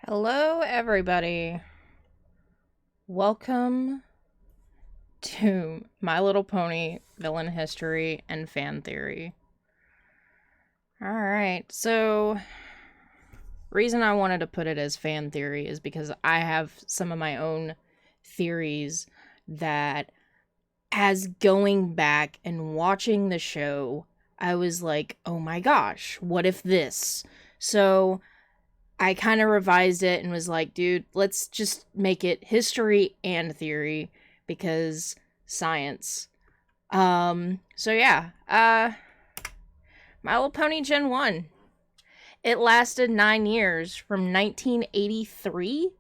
Hello, everybody. Welcome to My Little Pony Villain History and Fan Theory. Alright, so reason I wanted to put it as fan theory is because I have some of my own theories that, as going back and watching the show, I was like, oh my gosh, what if this? So I kind of revised it and was like, dude, let's just make it history and theory because science. So yeah, My Little Pony Gen 1. It lasted 9 years from 1983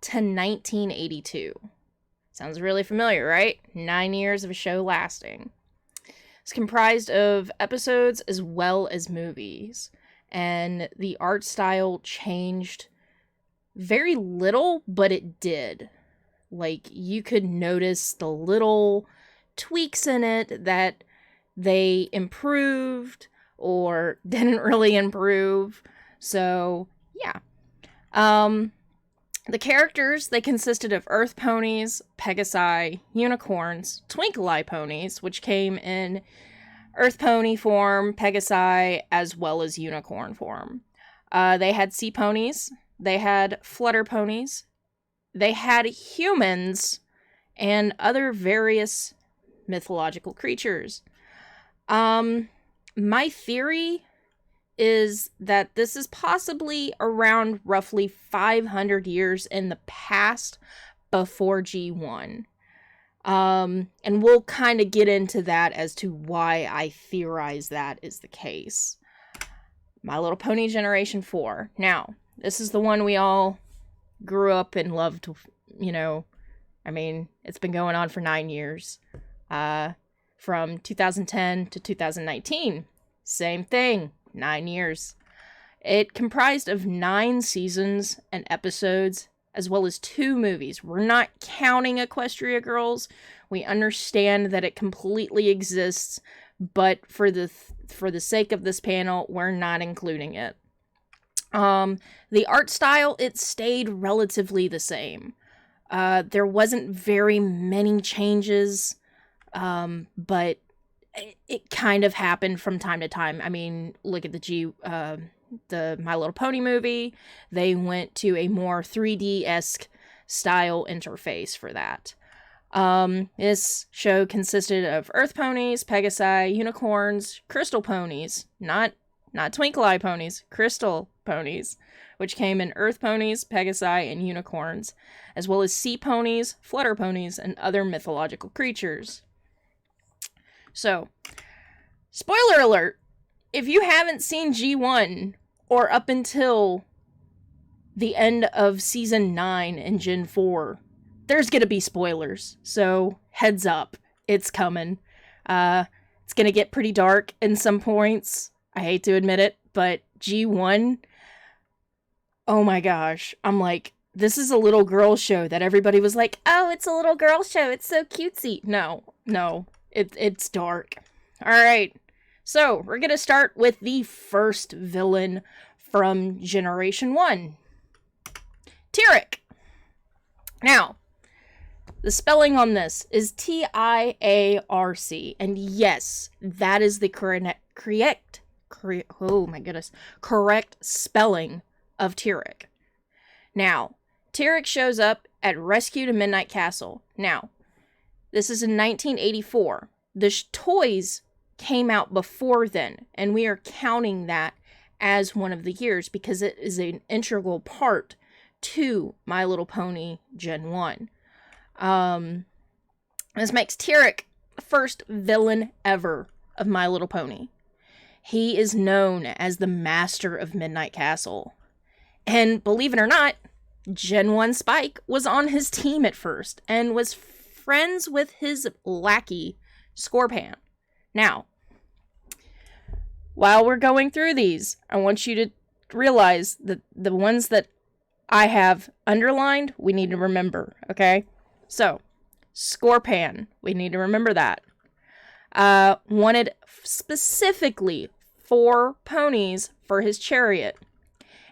to 1982. Sounds really familiar, right? 9 years of a show lasting. It's comprised of episodes as well as movies. And the art style changed very little, but it did. Like, you could notice the little tweaks in it that they improved or didn't really improve. So, yeah. The characters, they consisted of Earth ponies, Pegasi, unicorns, Twinkle Eye ponies, which came in Earth pony form, Pegasi, as well as unicorn form. They had sea ponies, they had flutter ponies, they had humans, and other various mythological creatures. My theory is that this is possibly around roughly 500 years in the past before G1. And we'll kind of get into that as to why I theorize that is the case. My Little Pony Generation 4. Now, this is the one we all grew up and loved, it's been going on for 9 years. From 2010 to 2019. Same thing, 9 years. It comprised of 9 seasons and episodes, as well as 2 movies. We're not counting Equestria Girls. We understand that it completely exists, but for the sake of this panel, we're not including it. The art style, it stayed relatively the same. There wasn't very many changes, but it kind of happened from time to time. I mean, look at the My Little Pony movie. They went to a more 3D-esque style interface for that. This show consisted of Earth ponies, Pegasi, unicorns, crystal ponies, not Twinkle Eye ponies, crystal ponies, which came in Earth ponies, Pegasi, and unicorns, as well as sea ponies, flutter ponies, and other mythological creatures. So, spoiler alert, if you haven't seen G1, or up until the end of Season 9 in Gen 4, there's gonna be spoilers. So, heads up, it's coming. It's gonna get pretty dark in some points. I hate to admit it, but G1, oh my gosh. I'm like, this is a little girl show that everybody was like, oh, it's a little girl show, it's so cutesy. No. It's dark. Alright, so we're gonna start with the first villain from Generation 1. Tiara. Now, the spelling on this is Tiarc, and yes, that is the correct spelling of Tiara. Now, Tiara shows up at Rescue to Midnight Castle. Now, this is in 1984. The toys came out before then, and we are counting that as one of the years because it is an integral part to My Little Pony Gen 1. This makes Tiara the first villain ever of My Little Pony. He is known as the Master of Midnight Castle. And believe it or not, Gen 1 Spike was on his team at first and was friends with his lackey, Scorpan. Now, while we're going through these, I want you to realize that the ones that I have underlined, we need to remember, okay? So, Scorpan, we need to remember that. Wanted specifically 4 ponies for his chariot.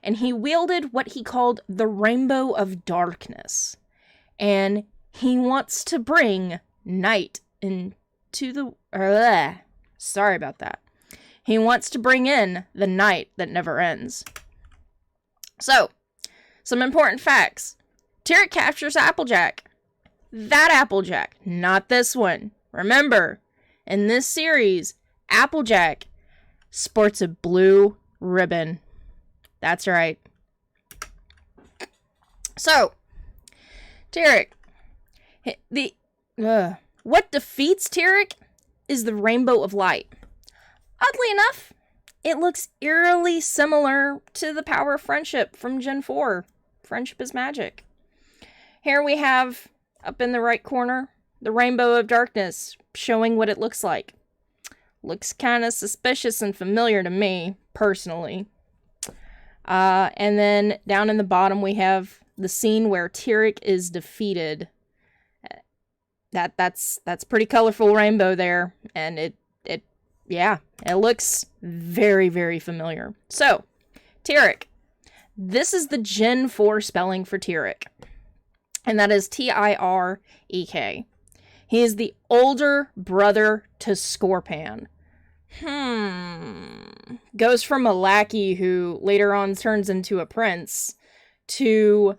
and he wielded what he called the Rainbow of Darkness. And he wants to bring night into the... sorry about that. He wants to bring in the night that never ends. So, some important facts. Tiara captures Applejack. That Applejack, not this one. Remember, in this series, Applejack sports a blue ribbon. That's right. So, Tiara, what defeats Tiara is the Rainbow of Light. Oddly enough, it looks eerily similar to the Power of Friendship from Gen 4. Friendship is magic. Here we have, up in the right corner, the Rainbow of Darkness, showing what it looks like. Looks kind of suspicious and familiar to me, personally. And then down in the bottom we have the scene where Tiara is defeated. That's pretty colorful rainbow there, and it looks very, very familiar. So, Tiara. This is the Gen 4 spelling for Tiara, and that is Tirek. He is the older brother to Scorpan. Goes from a lackey who later on turns into a prince to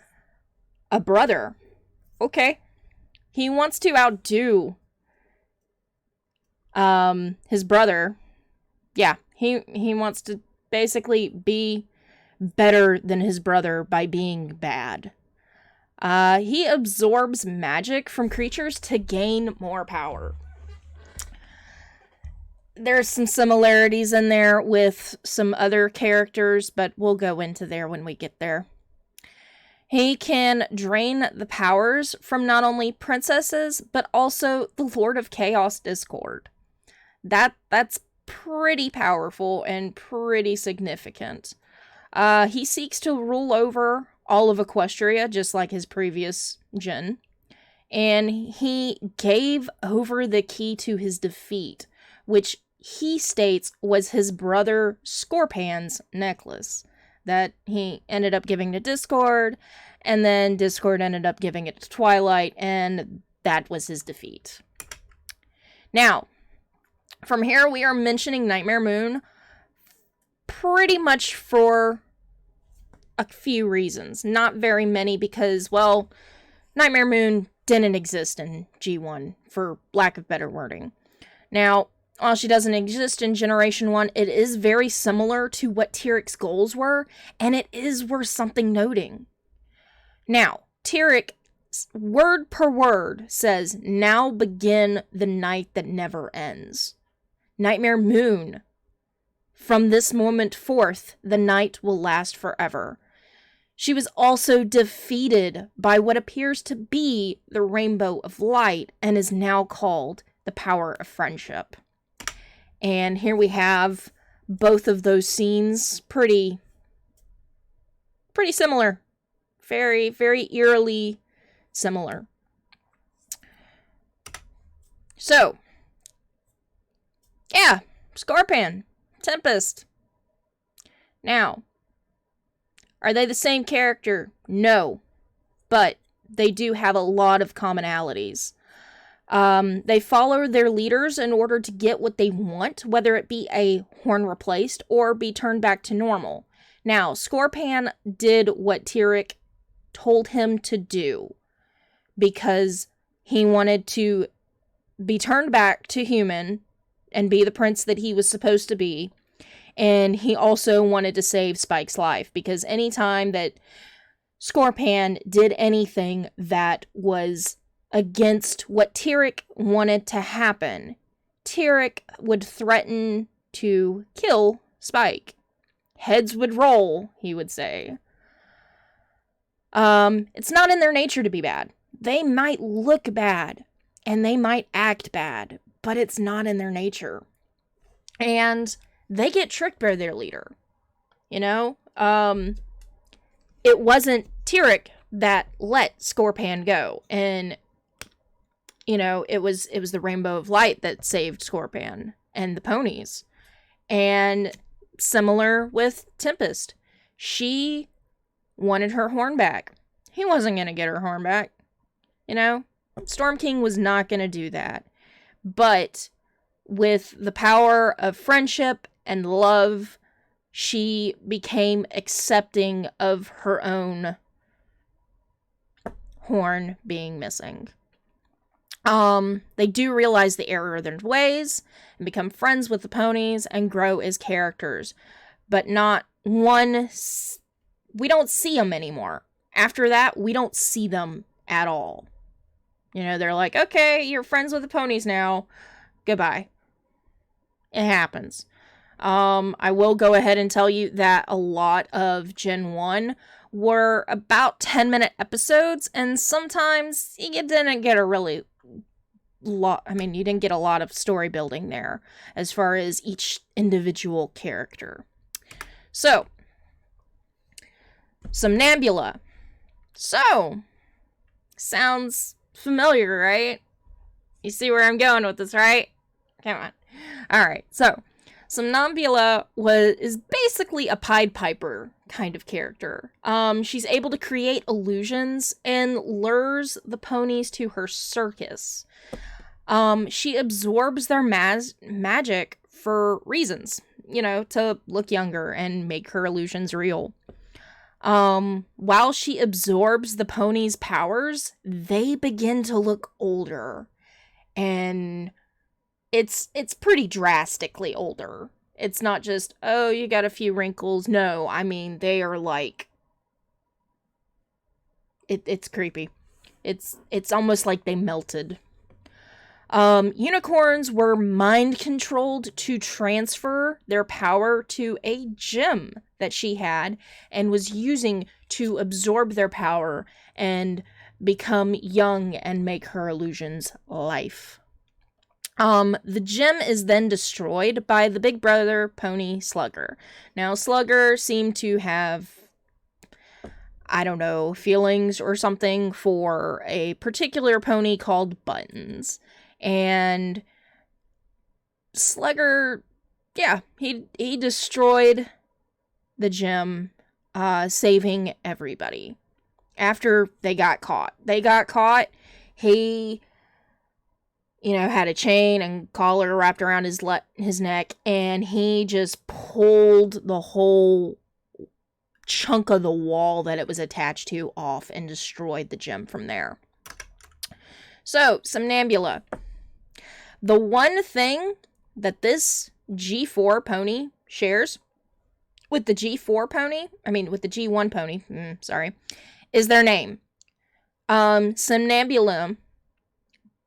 a brother. Okay. He wants to outdo his brother. Yeah, he wants to basically be better than his brother by being bad. He absorbs magic from creatures to gain more power. There's some similarities in there with some other characters, but we'll go into there when we get there. He can drain the powers from not only princesses, but also the Lord of Chaos Discord. That's pretty powerful and pretty significant. He seeks to rule over all of Equestria, just like his previous gen. And he gave over the key to his defeat, which he states was his brother Scorpan's necklace that he ended up giving to Discord, and then Discord ended up giving it to Twilight, and that was his defeat. Now, from here we are mentioning Nightmare Moon pretty much for a few reasons. Not very many because, well, Nightmare Moon didn't exist in G1, for lack of better wording. Now, while she doesn't exist in Generation 1, it is very similar to what Tiara's goals were, and it is worth something noting. Now, Tiara, word per word, says, "Now begin the night that never ends." Nightmare Moon. From this moment forth, the night will last forever. She was also defeated by what appears to be the Rainbow of Light, and is now called the Power of Friendship. And here we have both of those scenes pretty similar. Very, very eerily similar. So, yeah, Scorpan, Tempest. Now, are they the same character? No, but they do have a lot of commonalities. They follow their leaders in order to get what they want, whether it be a horn replaced or be turned back to normal. Now, Scorpan did what Tiara told him to do because he wanted to be turned back to human and be the prince that he was supposed to be. And he also wanted to save Spike's life, because anytime that Scorpan did anything that was against what Tiara wanted to happen, Tiara would threaten to kill Spike. Heads would roll, he would say. It's not in their nature to be bad. They might look bad, and they might act bad, but it's not in their nature. And they get tricked by their leader. You know? It wasn't Tiara that let Scorpan go, and you know, it was the Rainbow of Light that saved Scorpan and the ponies. And similar with Tempest. She wanted her horn back. He wasn't going to get her horn back. You know, Storm King was not going to do that. But with the power of friendship and love, she became accepting of her own horn being missing. They do realize the error of their ways and become friends with the ponies and grow as characters. But not one... We don't see them anymore. After that, we don't see them at all. You know, they're like, okay, you're friends with the ponies now. Goodbye. It happens. I will go ahead and tell you that a lot of Gen 1 were about 10-minute episodes, and sometimes you didn't get a really lot. I mean, you didn't get a lot of story building there as far as each individual character. So, Somnambula. So, sounds familiar, right? You see where I'm going with this, right? Come on. Alright, so Somnambula is basically a Pied Piper kind of character. She's able to create illusions and lures the ponies to her circus. She absorbs their magic for reasons, you know, to look younger and make her illusions real. While she absorbs the ponies' powers, they begin to look older. And it's pretty drastically older. It's not just, oh, you got a few wrinkles. No, I mean, they are like... It's creepy. It's almost like they melted. Unicorns were mind-controlled to transfer their power to a gem that she had and was using to absorb their power and become young and make her illusions life. The gem is then destroyed by the big brother pony Slugger. Now, Slugger seemed to have, I don't know, feelings or something for a particular pony called Buttons. And Slugger, yeah, he destroyed the gem, saving everybody. After they got caught. He, you know, had a chain and collar wrapped around his neck, and he just pulled the whole chunk of the wall that it was attached to off and destroyed the gem from there. So, Somnambula. The one thing that this G4 pony shares with the G1 pony, is their name. Somnambula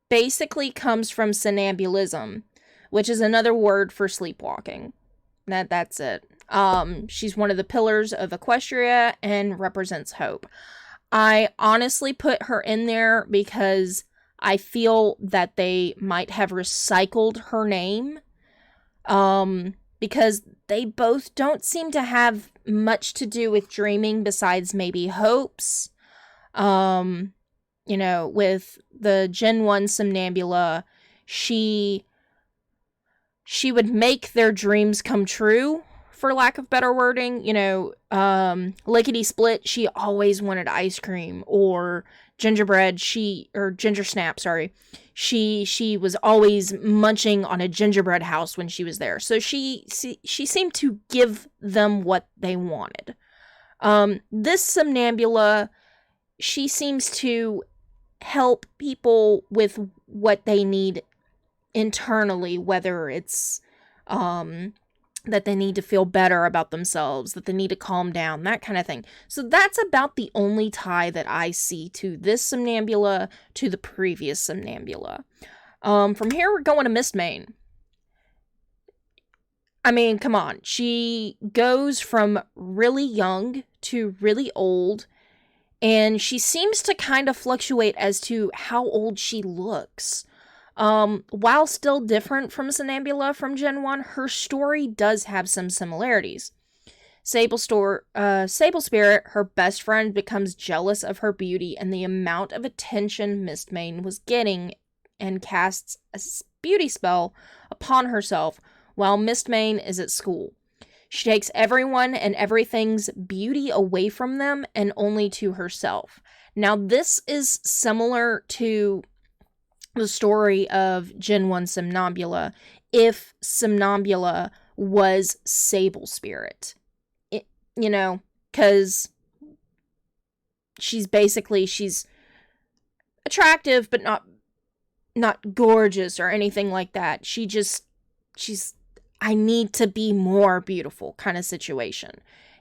basically comes from somnambulism, which is another word for sleepwalking. That's it. She's one of the pillars of Equestria and represents hope. I honestly put her in there because I feel that they might have recycled her name, because they both don't seem to have much to do with dreaming besides maybe hopes. You know, with the Gen 1 Somnambula, she would make their dreams come true, for lack of better wording. You know, Lickety Split, she always wanted ice cream, or gingerbread, ginger snap, sorry. She was always munching on a gingerbread house when she was there. So she seemed to give them what they wanted. This Somnambula, she seems to help people with what they need internally, whether it's that they need to feel better about themselves, that they need to calm down, that kind of thing. So that's about the only tie that I see to this Somnambula to the previous Somnambula. From here, we're going to Mistmane. I mean, come on. She goes from really young to really old, and she seems to kind of fluctuate as to how old she looks. While still different from Somnambula from Gen 1, her story does have some similarities. Sable Spirit, her best friend, becomes jealous of her beauty and the amount of attention Mistmane was getting, and casts a beauty spell upon herself while Mistmane is at school. She takes everyone and everything's beauty away from them and only to herself. Now, this is similar to the story of Gen 1 Somnambula, if Somnambula was Sable Spirit. Because she's attractive, but not gorgeous or anything like that. She's I need to be more beautiful kind of situation.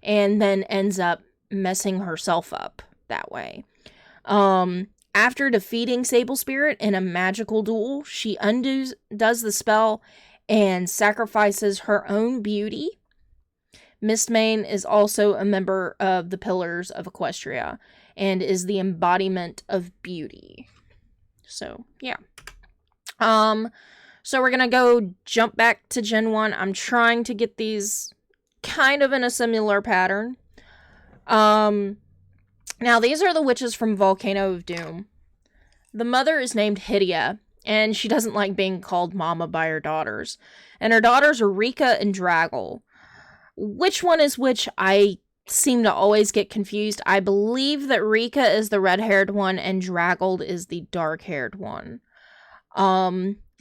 And then ends up messing herself up that way. After defeating Sable Spirit in a magical duel, she does the spell and sacrifices her own beauty. Mistmane is also a member of the Pillars of Equestria and is the embodiment of beauty. So, yeah. So we're gonna go jump back to Gen 1. I'm trying to get these kind of in a similar pattern. Now these are the witches from Volcano of Doom. The mother is named Hydia, and she doesn't like being called mama by her daughters. And her daughters are Rika and Draggle. Which one is which, I seem to always get confused. I believe that Rika is the red-haired one and Draggle is the dark-haired one.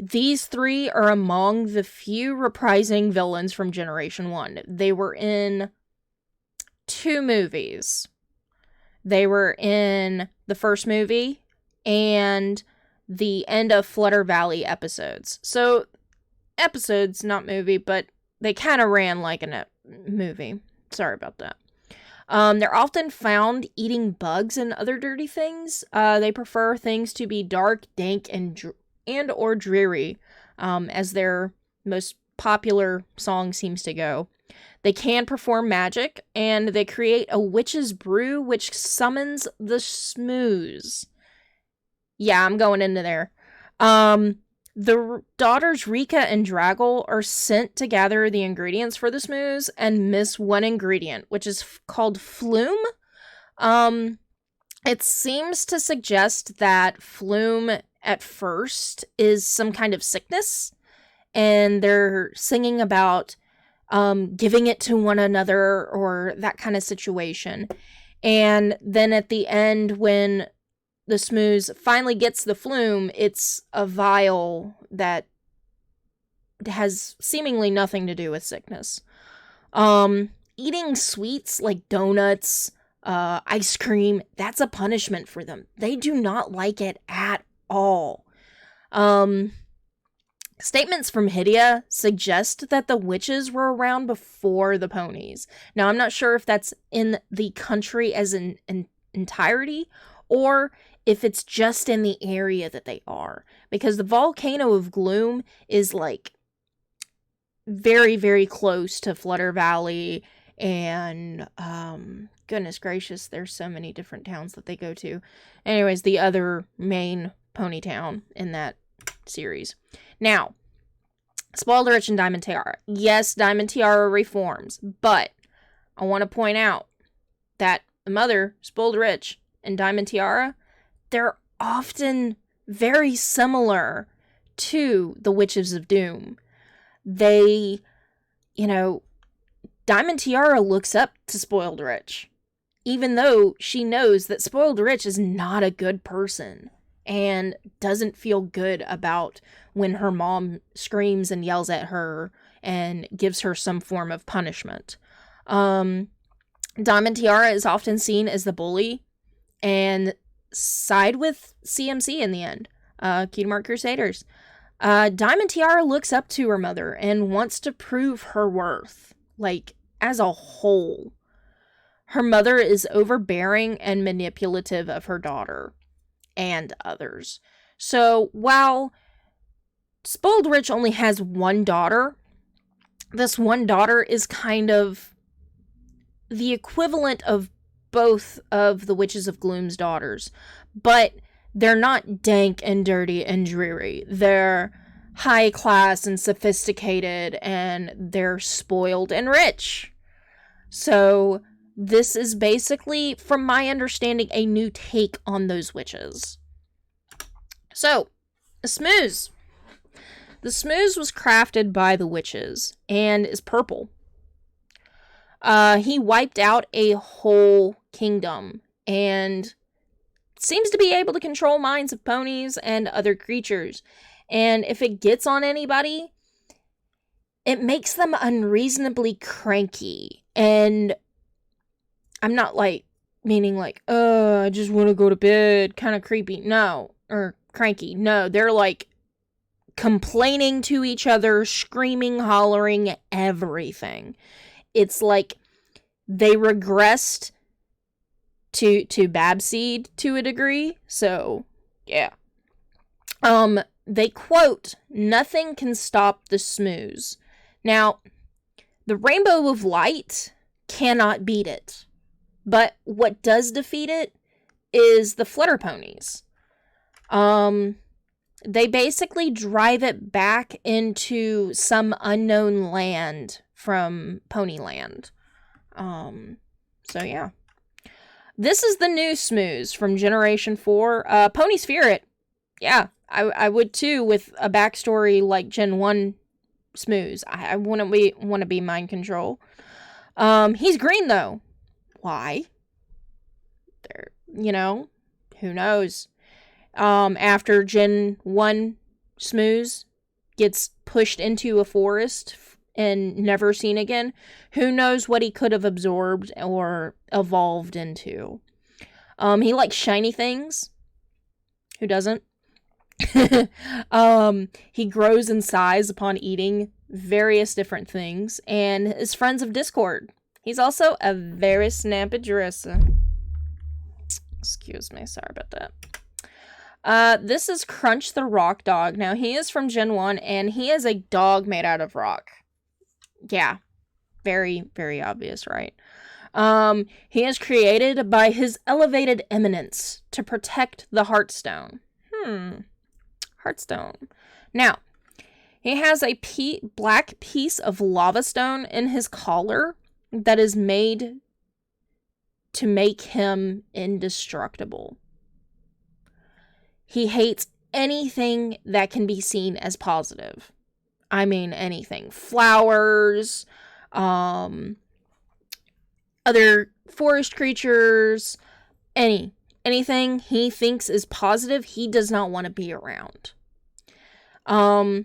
These three are among the few reprising villains from Generation 1. They were in 2 movies. They were in the first movie and the end of Flutter Valley episodes. So, episodes, not movie, but they kind of ran like a movie. Sorry about that. They're often found eating bugs and other dirty things. They prefer things to be dark, dank, and or dreary, as their most popular song seems to go. They can perform magic, and they create a witch's brew which summons the Smooze. Yeah, I'm going into there. The daughters Rika and Draggle are sent to gather the ingredients for the Smooze and miss one ingredient, which is called Flim. It seems to suggest that Flim at first is some kind of sickness, and they're singing about giving it to one another or that kind of situation. And then at the end, when the Smooze finally gets the Flume, it's a vial that has seemingly nothing to do with sickness. Eating sweets like donuts, ice cream, that's a punishment for them. They do not like it at all. Statements from Hydia suggest that the witches were around before the ponies. Now, I'm not sure if that's in the country as an entirety, or if it's just in the area that they are. Because the Volcano of Gloom is, like, very, very close to Flutter Valley, and, goodness gracious, there's so many different towns that they go to. Anyways, the other main pony town in that series. Now, Spoiled Rich and Diamond Tiara. Yes, Diamond Tiara reforms, but I want to point out that the mother, Spoiled Rich, and Diamond Tiara, they're often very similar to the Witches of Doom. They, Diamond Tiara looks up to Spoiled Rich, even though she knows that Spoiled Rich is not a good person and doesn't feel good about when her mom screams and yells at her and gives her some form of punishment. Diamond Tiara is often seen as the bully and side with CMC in the end. Cutie Mark Crusaders. Diamond Tiara looks up to her mother and wants to prove her worth, like, as a whole. Her mother is overbearing and manipulative of her daughter and others. So, while Spoiled Rich only has one daughter, this one daughter is kind of the equivalent of both of the Witches of Gloom's daughters, but they're not dank and dirty and dreary. They're high class and sophisticated, and they're spoiled and rich. So this is basically, from my understanding, a new take on those witches. So, the Smooze. The Smooze was crafted by the witches and is purple. He wiped out a whole kingdom and seems to be able to control minds of ponies and other creatures. And if it gets on anybody, it makes them unreasonably cranky. And I'm not like, meaning like, I just want to go to bed, kind of creepy. No, or cranky. No, they're like complaining to each other, screaming, hollering, everything. It's like they regressed to Babseed to a degree. So, yeah. They quote, "Nothing can stop the Smooze." Now, the Rainbow of Light cannot beat it. But what does defeat it is the Flitter ponies. They basically drive it back into some unknown land from Ponyland. So yeah. This is the new Smooze from Generation 4. Ponies fear it. Yeah, I would too, with a backstory like Gen 1 Smooze. I wouldn't want to be mind control. He's green though. Why? Who knows? After Gen 1 Smooze gets pushed into a forest and never seen again, who knows what he could have absorbed or evolved into. He likes shiny things. Who doesn't? He grows in size upon eating various different things and is friends of Discord. He's also a very snappy dresser. Excuse me, sorry about that. This is Crunch the Rock Dog. Now, he is from Gen 1, and he is a dog made out of rock. Yeah, very, very obvious, right? He is created by his elevated eminence to protect the Heartstone. Heartstone. Now, he has a black piece of lava stone in his collar that is made to make him indestructible. He hates anything that can be seen as positive. I mean, anything. Flowers, other forest creatures, anything he thinks is positive, he does not want to be around. Now,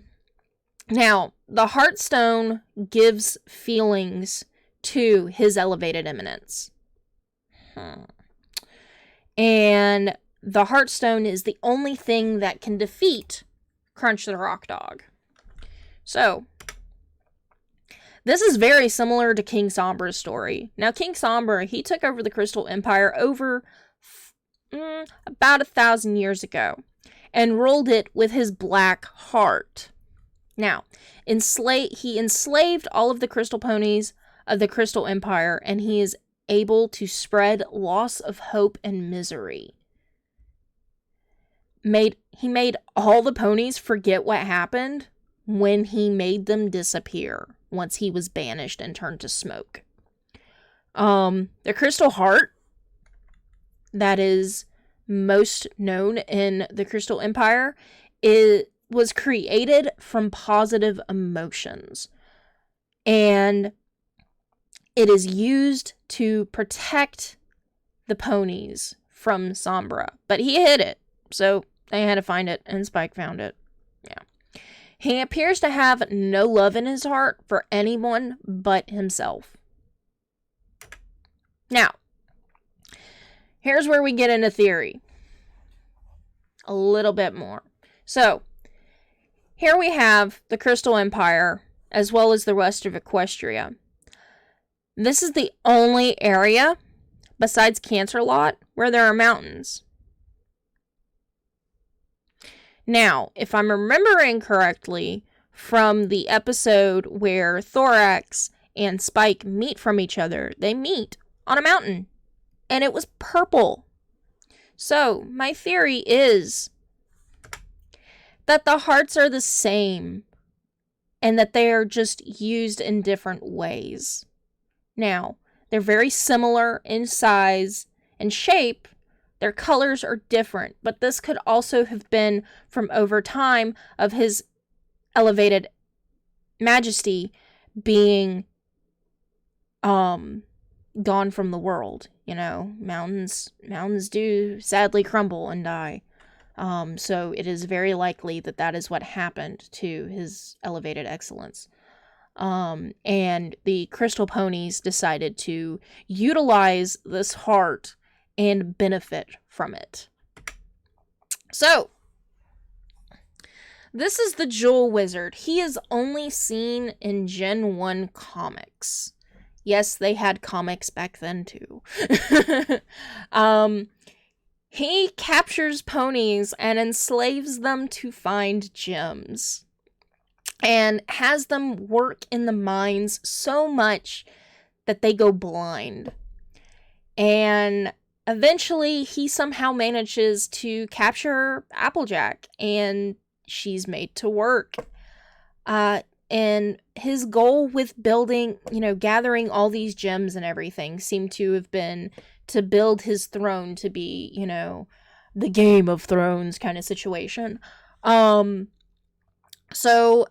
the Heartstone gives feelings to his elevated eminence. And the Heartstone is the only thing that can defeat Crunch the Rock Dog. So, this is very similar to King Sombra's story. Now, King Sombra, he took over the Crystal Empire over about 1,000 years ago and ruled it with his black heart. Now, he enslaved all of the crystal ponies of the Crystal Empire, and he is able to spread loss of hope and misery. He made all the ponies forget what happened when he made them disappear once he was banished and turned to smoke. The Crystal Heart that is most known in the Crystal Empire was created from positive emotions. And it is used to protect the ponies from Sombra. But he hid it, so they had to find it, and Spike found it. Yeah. He appears to have no love in his heart for anyone but himself. Now, here's where we get into theory. A little bit more. So, here we have the Crystal Empire, as well as the rest of Equestria. This is the only area, besides Canterlot, where there are mountains. Now, if I'm remembering correctly, from the episode where Thorax and Spike meet from each other, they meet on a mountain, and it was purple. So, my theory is that the hearts are the same, and that they are just used in different ways. Now, they're very similar in size and shape. Their colors are different, but this could also have been from over time of his elevated majesty being gone from the world. Mountains do sadly crumble and die. So it is very likely that is what happened to his elevated excellence. And the crystal ponies decided to utilize this heart and benefit from it. So, this is the Jewel Wizard. He is only seen in Gen 1 comics. Yes, they had comics back then too. He captures ponies and enslaves them to find gems. And has them work in the mines so much that they go blind. And eventually, he somehow manages to capture Applejack, and she's made to work. And his goal with building, gathering all these gems and everything seemed to have been to build his throne to be, the Game of Thrones kind of situation. So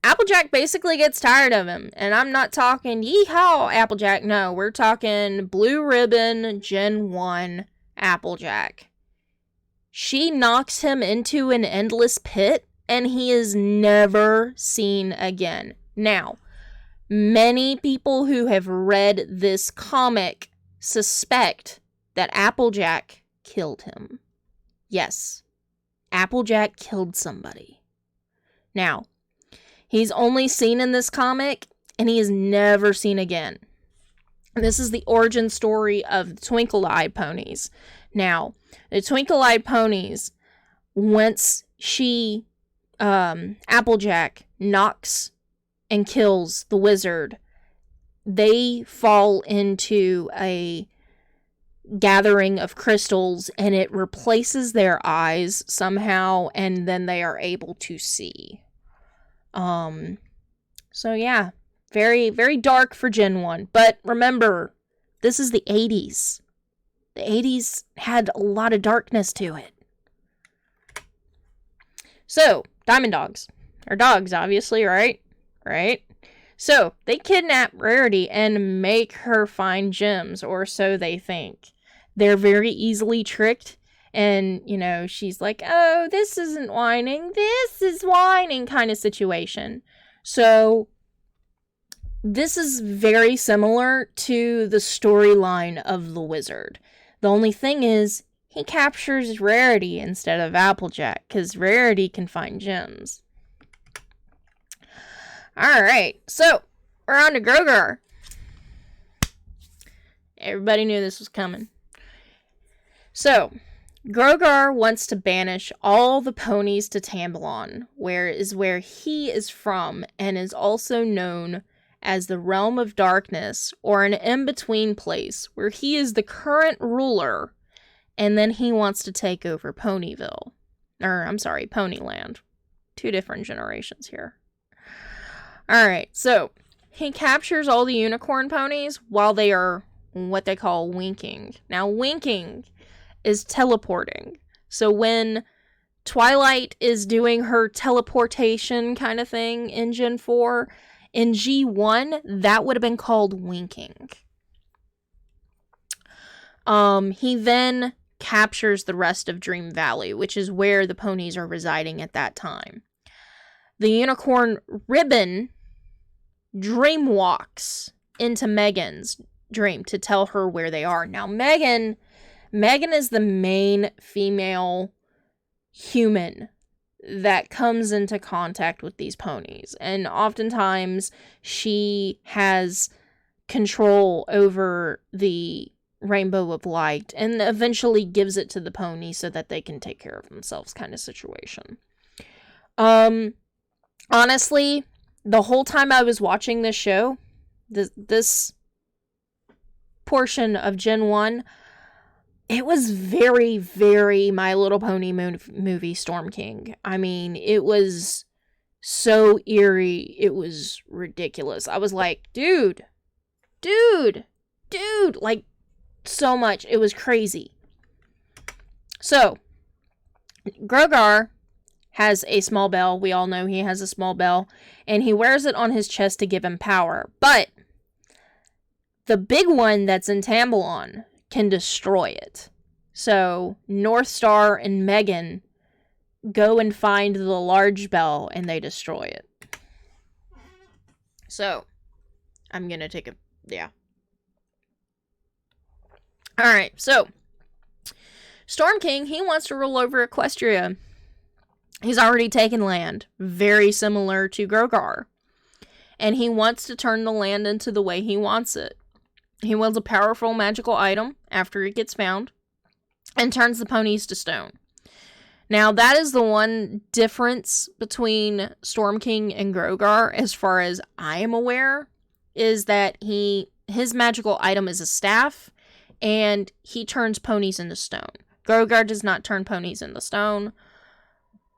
Applejack basically gets tired of him. And I'm not talking yeehaw Applejack. No, we're talking Blue Ribbon Gen 1 Applejack. She knocks him into an endless pit, and he is never seen again. Now, many people who have read this comic suspect that Applejack killed him. Yes, Applejack killed somebody. Now, he's only seen in this comic, and he is never seen again. This is the origin story of the Twinkle-Eyed ponies. Now, the Twinkle-Eyed ponies, once Applejack knocks and kills the wizard, they fall into a gathering of crystals, and it replaces their eyes somehow, and then they are able to see. So yeah, very, very dark for Gen 1. But remember, this is the 80s. The 80s had a lot of darkness to it. So, Diamond Dogs. Or dogs, obviously, right? Right? So, they kidnap Rarity and make her find gems, or so they think. They're very easily tricked. And, she's like, oh, this isn't whining. This is whining kind of situation. So, this is very similar to the storyline of the wizard. The only thing is, he captures Rarity instead of Applejack, because Rarity can find gems. Alright, so, we're on to Grogar. Everybody knew this was coming. So, Grogar wants to banish all the ponies to Tambalon, where he is from, and is also known as the Realm of Darkness, or an in-between place, where he is the current ruler, and then he wants to take over Ponyville. Ponyland. 2 different generations here. Alright, so, he captures all the unicorn ponies while they are what they call winking. Now, winking is teleporting. So when Twilight is doing her teleportation kind of thing in Gen 4, in G1, that would have been called winking. He then captures the rest of Dream Valley, which is where the ponies are residing at that time. The unicorn Ribbon dreamwalks into Megan's dream to tell her where they are. Now, Megan is the main female human that comes into contact with these ponies. And oftentimes, she has control over the Rainbow of Light and eventually gives it to the pony so that they can take care of themselves kind of situation. Honestly, the whole time I was watching this show, this portion of Gen 1, it was very, very My Little Pony movie Storm King. I mean, it was so eerie. It was ridiculous. I was like, dude, like, so much. It was crazy. So, Grogar has a small bell. We all know he has a small bell. And he wears it on his chest to give him power. But the big one that's in Tambalon can destroy it. So Northstar and Megan go and find the large bell and they destroy it. So I'm gonna take a, yeah. Alright, so Storm King, he wants to rule over Equestria. He's already taken land, very similar to Grogar. And he wants to turn the land into the way he wants it. He wields a powerful magical item after it gets found, and turns the ponies to stone. Now, that is the one difference between Storm King and Grogar, as far as I am aware, is that his magical item is a staff, and he turns ponies into stone. Grogar does not turn ponies into stone,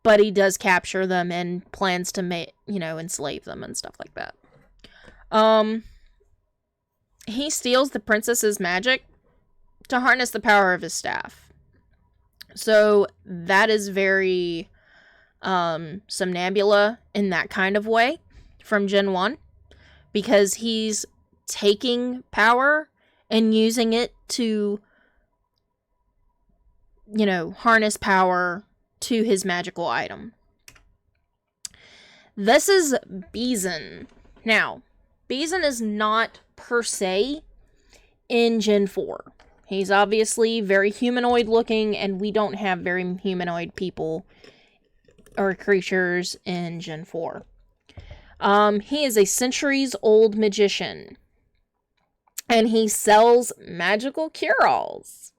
but he does capture them and plans to enslave them and stuff like that. He steals the princess's magic to harness the power of his staff. So that is very Somnambula in that kind of way from Gen 1, because he's taking power and using it to, harness power to his magical item. This is Beezen. Now, Beezen is not per se in Gen 4. He's obviously very humanoid looking, and we don't have very humanoid people or creatures in Gen 4. He is a centuries-old magician, and he sells magical cure-alls.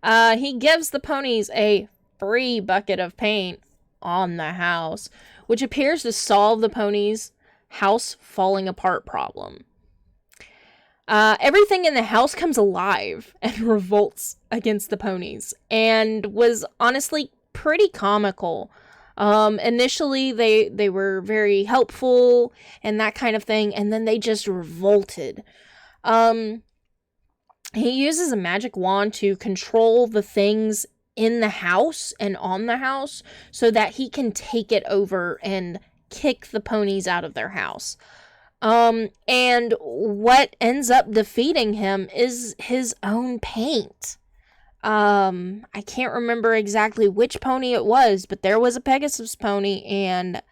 He gives the ponies a free bucket of paint on the house, which appears to solve the ponies' house falling apart problem. Everything in the house comes alive and revolts against the ponies, and was honestly pretty comical. Initially, they were very helpful and that kind of thing, and then they just revolted. He uses a magic wand to control the things in the house and on the house so that he can take it over and kick the ponies out of their house. And what ends up defeating him is his own paint. I can't remember exactly which pony it was, but there was a Pegasus pony, and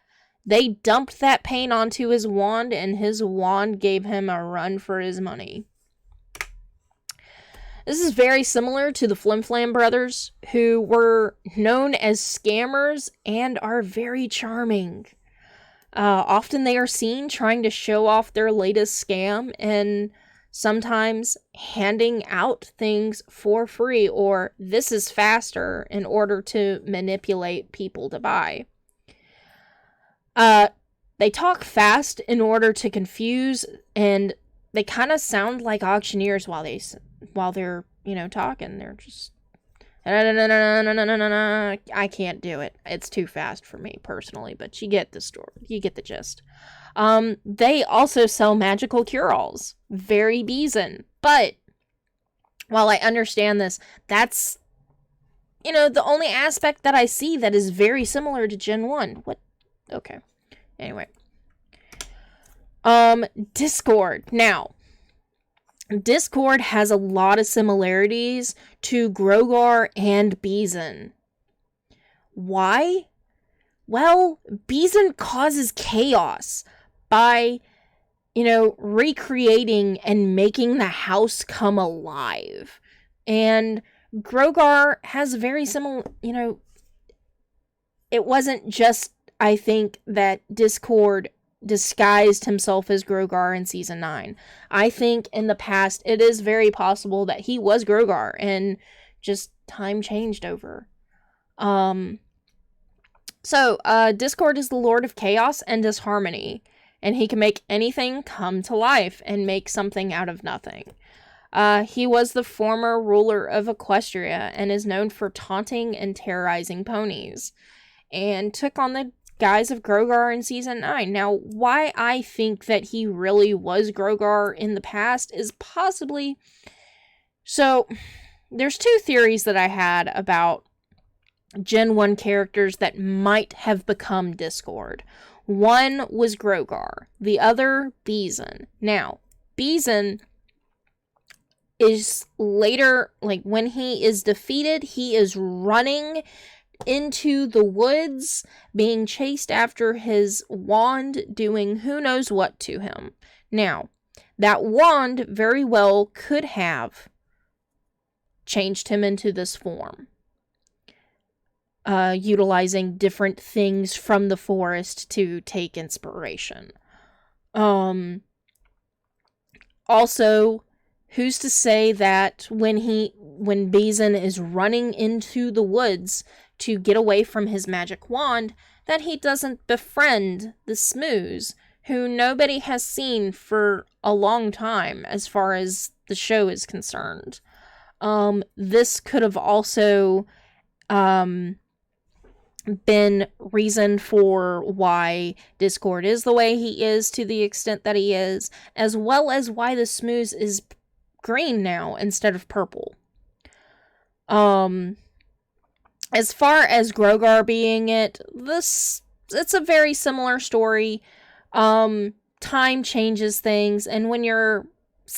they dumped that paint onto his wand, and his wand gave him a run for his money. This is very similar to the Flim brothers, who were known as scammers and are very charming. Often they are seen trying to show off their latest scam and sometimes handing out things for free or this is faster in order to manipulate people to buy. They talk fast in order to confuse, and they kind of sound like auctioneers while they're talking. They're just I can't do it. It's too fast for me personally, but you get the story. You get the gist. They also sell magical cure-alls. Very Beezen. But while I understand this, that's the only aspect that I see that is very similar to Gen 1. What? Okay. Anyway. Discord. Now, Discord has a lot of similarities to Grogar and Beezen. Why? Well, Beezen causes chaos by, recreating and making the house come alive. And Grogar has very similar, it wasn't just, I think, that Discord disguised himself as Grogar in Season 9. I think in the past, it is very possible that he was Grogar and just time changed over. So, Discord is the Lord of Chaos and Disharmony, and he can make anything come to life and make something out of nothing. He was the former ruler of Equestria and is known for taunting and terrorizing ponies, and took on the guise of Grogar in Season 9. Now, why I think that he really was Grogar in the past is possibly... So, there's two theories that I had about Gen 1 characters that might have become Discord. One was Grogar, the other Beezen. Now, Beezen is later, like, when he is defeated, he is running into the woods, being chased after his wand, doing who knows what to him. Now, that wand very well could have changed him into this form, utilizing different things from the forest to take inspiration. Also, who's to say that when Beezen is running into the woods to get away from his magic wand, that he doesn't befriend the Smooze, who nobody has seen for a long time as far as the show is concerned. This could have also been reason for why Discord is the way he is to the extent that he is, as well as why the Smooze is green now instead of purple. As far as Grogar being it's a very similar story. Time changes things, and when you're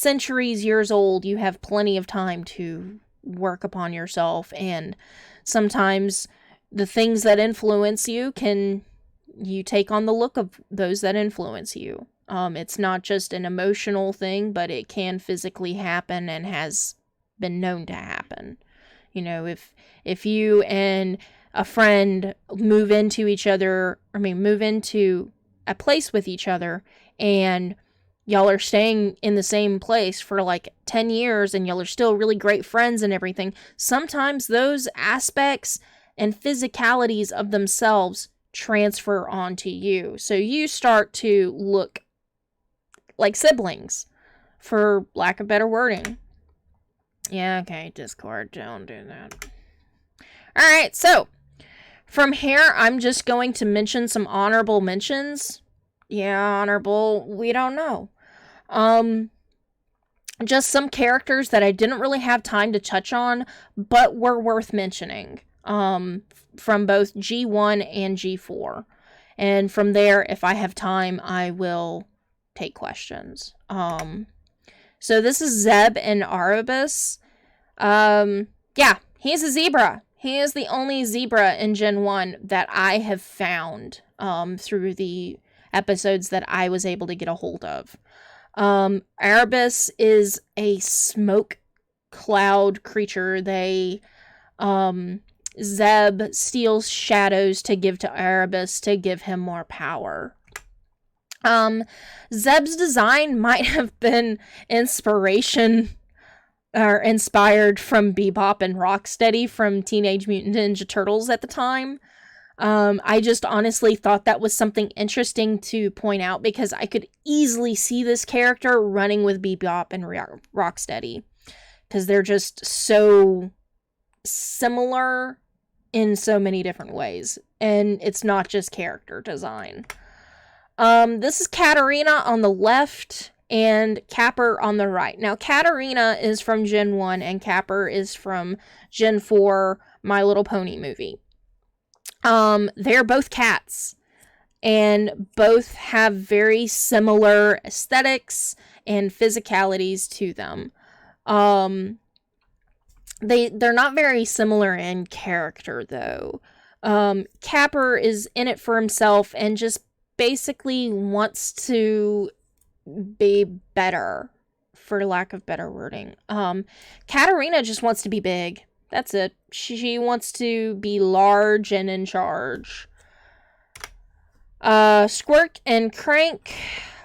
years old, you have plenty of time to work upon yourself, and sometimes the things that influence you take on the look of those that influence you. It's not just an emotional thing, but it can physically happen and has been known to happen. You know, if you and a friend move into a place with each other, and y'all are staying in the same place for like 10 years, and y'all are still really great friends and everything, sometimes those aspects and physicalities of themselves transfer onto you. So you start to look like siblings, for lack of better wording. Yeah, okay, Discord, don't do that. Alright, so, from here, I'm just going to mention some honorable mentions. Yeah, honorable, we don't know. Just some characters that I didn't really have time to touch on, but were worth mentioning. From both G1 and G4. And from there, if I have time, I will take questions. So this is Zeb and Erebus. Yeah, he's a zebra. He is the only zebra in Gen 1 that I have found, through the episodes that I was able to get a hold of. Erebus is a smoke cloud creature. Zeb steals shadows to give to Erebus to give him more power. Zeb's design might have been inspired from Bebop and Rocksteady from Teenage Mutant Ninja Turtles at the time. I just honestly thought that was something interesting to point out, because I could easily see this character running with Bebop and Rocksteady, because they're just so similar in so many different ways, and it's not just character design. This is Catrina on the left and Capper on the right. Now, Catrina is from Gen 1 and Capper is from Gen 4 My Little Pony movie. They're both cats, and both have very similar aesthetics and physicalities to them. They're not very similar in character, though. Capper is in it for himself and just basically wants to be better, for lack of better wording. Catrina just wants to be big. That's it. She wants to be large and in charge. Squirk and Crank,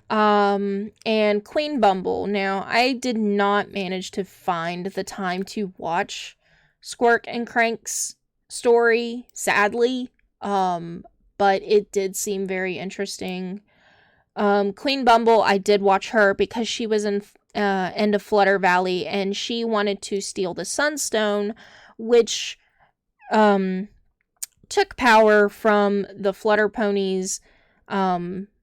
and Queen Bumble. Now, I did not manage to find the time to watch Squirk and Crank's story, sadly, but it did seem very interesting. Queen Bumble, I did watch her because she was in End of Flutter Valley, and she wanted to steal the Sunstone, which took power from the Flutter Ponies'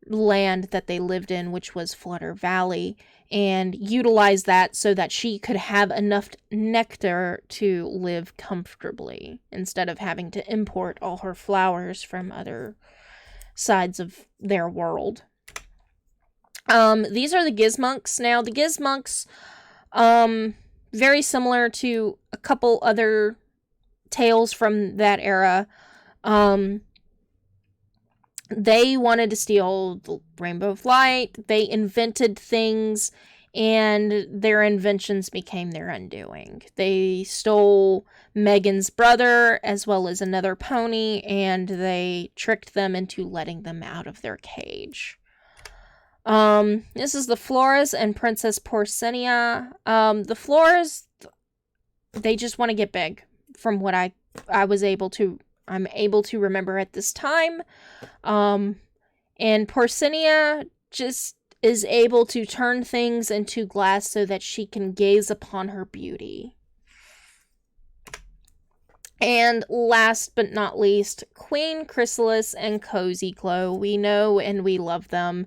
land that they lived in, which was Flutter Valley, and utilized that so that she could have enough nectar to live comfortably, instead of having to import all her flowers from other sides of their world. These are the Gizmonks. Now, the Gizmonks, very similar to a couple other tales from that era. They wanted to steal the Rainbow of Light. They invented things, and their inventions became their undoing. They stole Megan's brother, as well as another pony, and they tricked them into letting them out of their cage. This is the Flores and Princess Porcina. The Flores, they just want to get big, from what I'm able to remember at this time. And Porcina just is able to turn things into glass so that she can gaze upon her beauty. And last but not least, Queen Chrysalis and Cozy Glow. We know and we love them.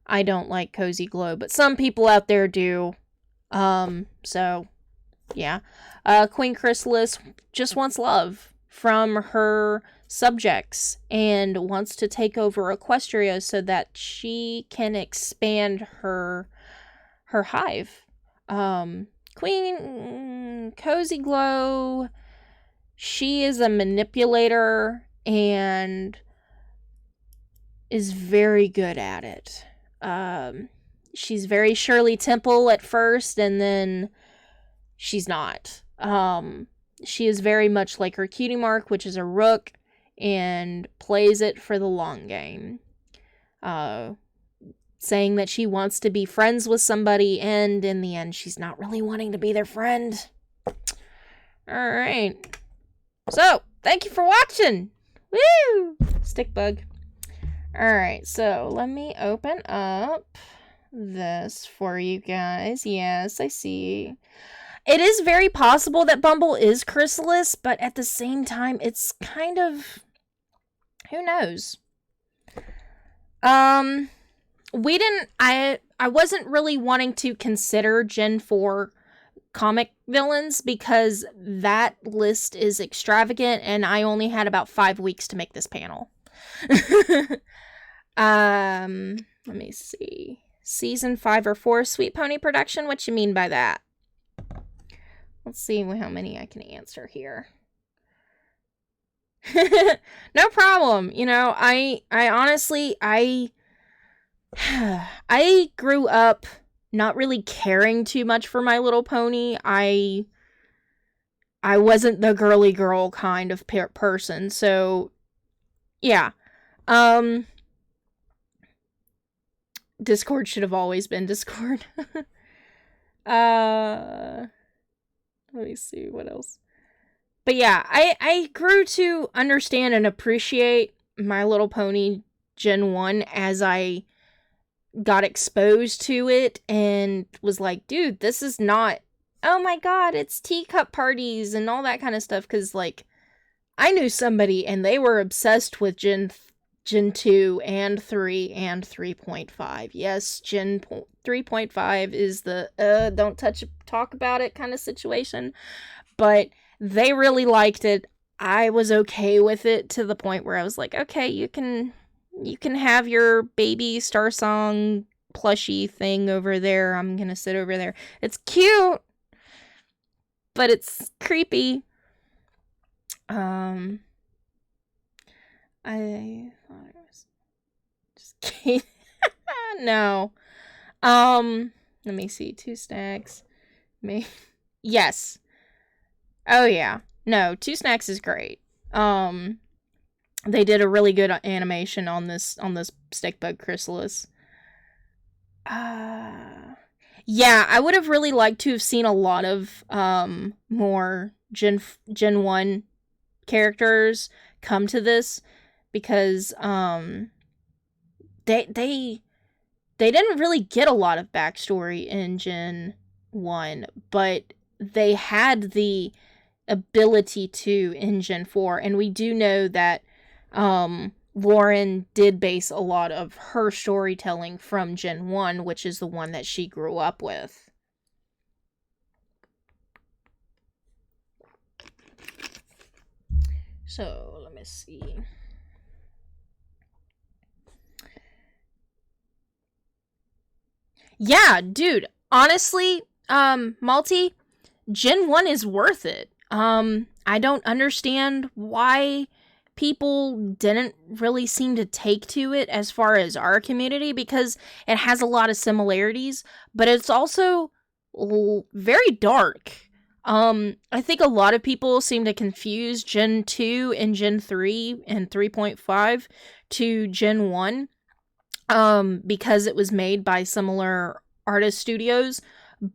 I don't like Cozy Glow, but some people out there do. So, yeah. Queen Chrysalis just wants love from her subjects and wants to take over Equestria so that she can expand her hive. Queen Cozy Glow, she is a manipulator and is very good at it. She's very Shirley Temple at first, and then she's not. She is very much like her cutie mark, which is a rook, and plays it for the long game. Saying that she wants to be friends with somebody, and in the end, she's not really wanting to be their friend. Alright. So, thank you for watching! Woo! Stickbug. Alright, so let me open up this for you guys. Yes, I see. It is very possible that Bumble is Chrysalis, but at the same time, it's kind of... who knows? I wasn't really wanting to consider Gen 4 comic villains because that list is extravagant and I only had about 5 weeks to make this panel. Let me see. Season 5 or 4 Sweet Pony production? What you mean by that? Let's see how many I can answer here. No problem. You know, I honestly, I grew up not really caring too much for My Little Pony. I wasn't the girly girl kind of person, so yeah. Discord should have always been Discord. Let me see what else. But yeah, I grew to understand and appreciate My Little Pony Gen 1 as I got exposed to it and was like, dude, this is not, oh my god, it's teacup parties and all that kind of stuff. Because, like, I knew somebody and they were obsessed with Gen 2 and 3 and 3.5. Yes, Gen 3.5 is the don't talk about it kind of situation. But they really liked it. I was okay with it to the point where I was like, okay, you can have your baby Star Song plushie thing over there. I'm gonna sit over there. It's cute, but it's creepy. I thought it was just kidding. No. Let me see. 2 stacks. Yes. Oh yeah. No, 2 Snacks is great. They did a really good animation on this Stickbug Chrysalis. Yeah, I would have really liked to have seen a lot of more Gen 1 characters come to this because they didn't really get a lot of backstory in Gen 1, but they had the ability to in Gen 4, and we do know that Lauren did base a lot of her storytelling from Gen 1, which is the one that she grew up with. So, let me see. Yeah, dude. Honestly, Malty, Gen 1 is worth it. I don't understand why people didn't really seem to take to it as far as our community, because it has a lot of similarities, but it's also very dark. I think a lot of people seem to confuse Gen 2 and Gen 3 and 3.5 to Gen 1, because it was made by similar artist studios,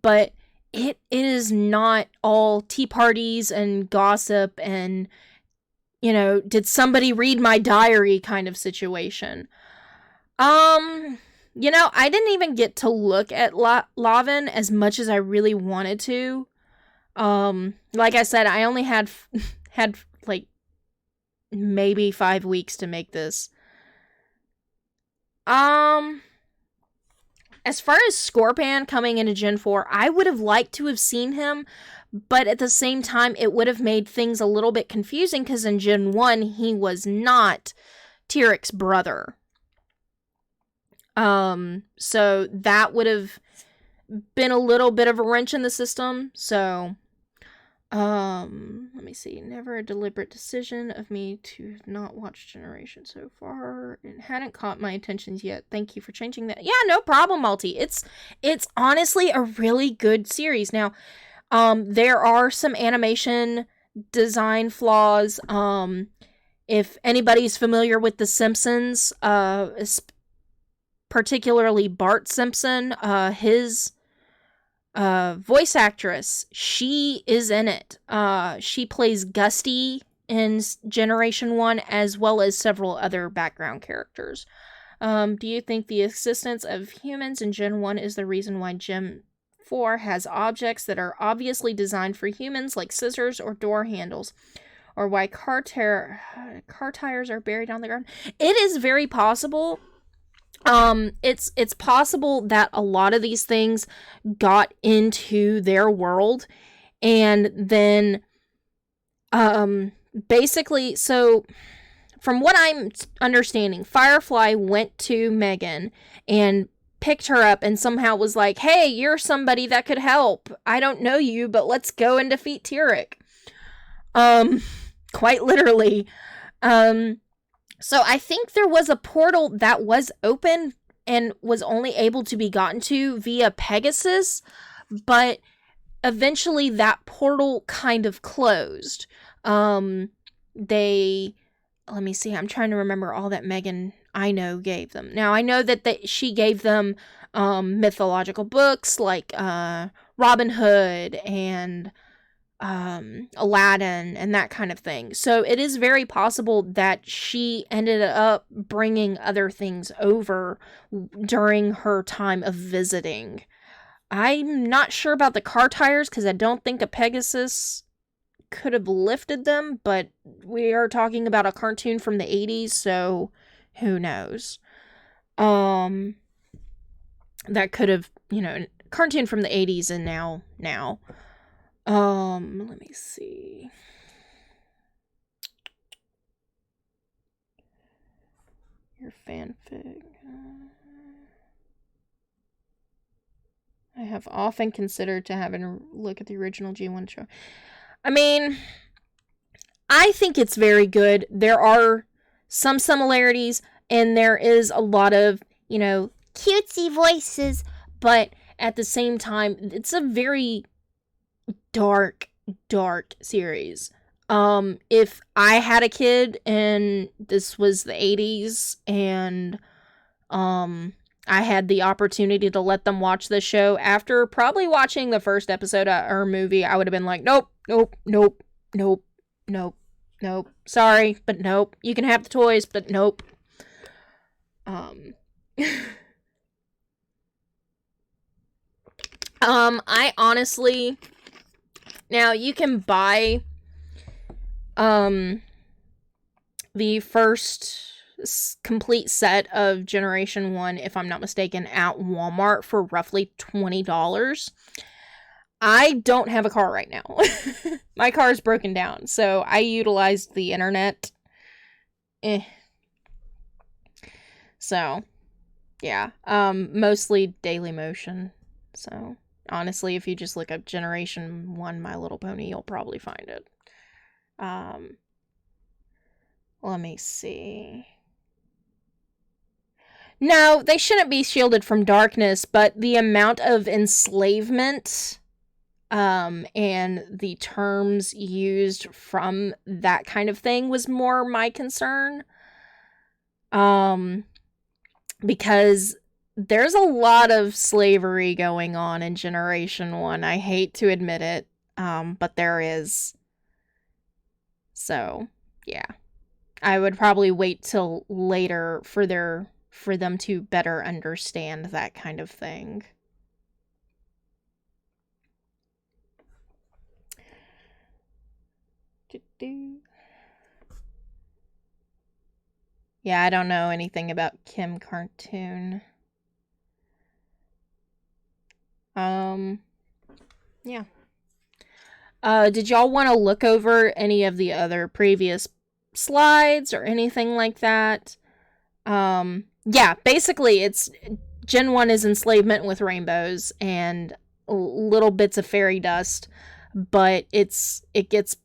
but it is not all tea parties and gossip and, did somebody read my diary kind of situation. I didn't even get to look at Lavin as much as I really wanted to. Like I said, I only had like maybe 5 weeks to make this. As far as Scorpan coming into Gen 4, I would have liked to have seen him, but at the same time, it would have made things a little bit confusing, because in Gen 1, he was not Tyrik's brother. So that would have been a little bit of a wrench in the system, so... let me see. Never a deliberate decision of me to not watch Generation so far. It hadn't caught my attention yet. Thank you for changing that. Yeah, no problem, Malty. It's honestly a really good series. Now, there are some animation design flaws. If anybody's familiar with The Simpsons, particularly Bart Simpson, his voice actress, she is in it. She plays Gusty in Generation 1, as well as several other background characters. Do you think the existence of humans in Gen 1 is the reason why Gen 4 has objects that are obviously designed for humans, like scissors or door handles? Or why car tires are buried on the ground? It is very possible. It's possible that a lot of these things got into their world, and then, basically, so, from what I'm understanding, Firefly went to Megan and picked her up and somehow was like, hey, you're somebody that could help. I don't know you, but let's go and defeat Tyrik. Quite literally. So I think there was a portal that was open and was only able to be gotten to via Pegasus, but eventually that portal kind of closed. Let me see, I'm trying to remember all that Megan, I know, gave them. Now, I know that she gave them mythological books like Robin Hood and Aladdin and that kind of thing. So it is very possible that she ended up bringing other things over during her time of visiting. I'm not sure about the car tires, because I don't think a Pegasus could have lifted them, but we are talking about a cartoon from the 80s, so who knows. That could have, cartoon from the 80s and now. Let me see. Your fanfic. I have often considered to having a look at the original G1 show. I mean, I think it's very good. There are some similarities, and there is a lot of, cutesy voices, but at the same time, it's a very dark series. If I had a kid and this was the 80s and I had the opportunity to let them watch this show, after probably watching the first episode or movie, I would have been like, nope. Sorry, but nope. You can have the toys, but nope. I honestly, now you can buy the first complete set of Generation 1, if I'm not mistaken, at Walmart for roughly $20. I don't have a car right now. My car is broken down, so I utilized the internet. So, Yeah, mostly Daily Motion. So, honestly, if you just look up Generation 1 My Little Pony, you'll probably find it. Let me see. No, they shouldn't be shielded from darkness, but the amount of enslavement and the terms used from that kind of thing was more my concern. Because there's a lot of slavery going on in Generation 1. I hate to admit it, but there is. So, yeah. I would probably wait till later for them to better understand that kind of thing. Yeah, I don't know anything about Kim Cartoon. Yeah. Did y'all want to look over any of the other previous slides or anything like that? Yeah, basically it's Gen 1 is enslavement with rainbows and little bits of fairy dust, but it gets,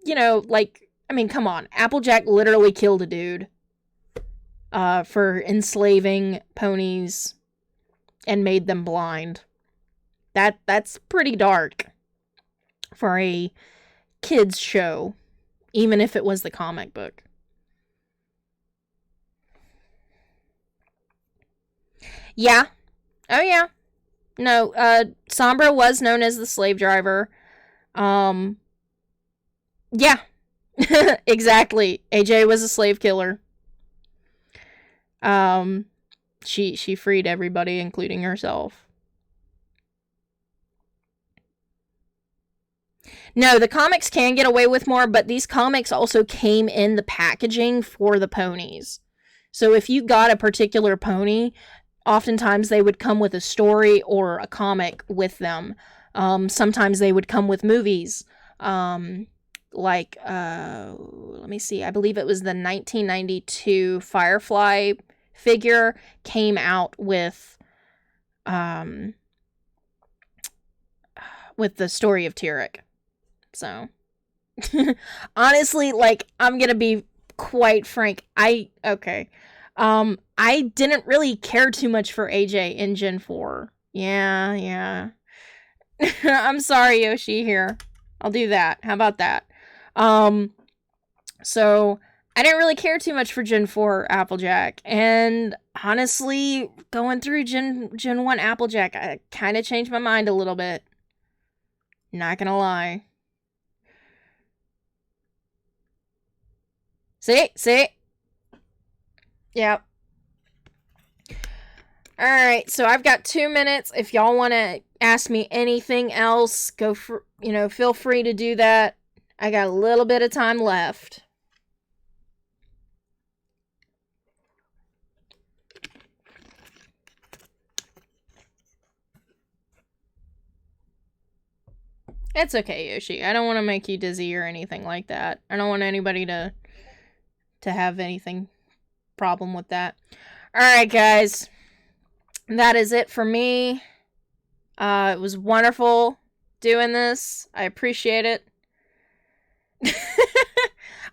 like, I mean, come on. Applejack literally killed a dude for enslaving ponies and made them blind. That's pretty dark for a kids show, even if it was the comic book. Yeah. Oh yeah. No, Sombra was known as the slave driver. Yeah. Exactly. AJ was a slave killer. She freed everybody, including herself. No, the comics can get away with more, but these comics also came in the packaging for the ponies. So if you got a particular pony, oftentimes they would come with a story or a comic with them. Sometimes they would come with movies. Let me see, I believe it was the 1992 Firefly figure came out with the story of Tyrek. So, honestly, like, I'm gonna be quite frank. I didn't really care too much for AJ in Gen 4. Yeah. I'm sorry, Yoshi, here. I'll do that. How about that? So, I didn't really care too much for Gen 4 Applejack. And, honestly, going through Gen 1 Applejack, I kind of changed my mind a little bit. Not gonna lie. See? Yep. Alright, so I've got 2 minutes. If y'all want to ask me anything else, feel free to do that. I got a little bit of time left. It's okay, Yoshi. I don't want to make you dizzy or anything like that. I don't want anybody to have anything problem with that. Alright, guys. That is it for me. It was wonderful doing this. I appreciate it.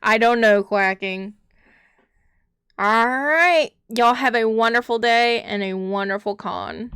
I don't know, quacking. Alright. Y'all have a wonderful day and a wonderful con.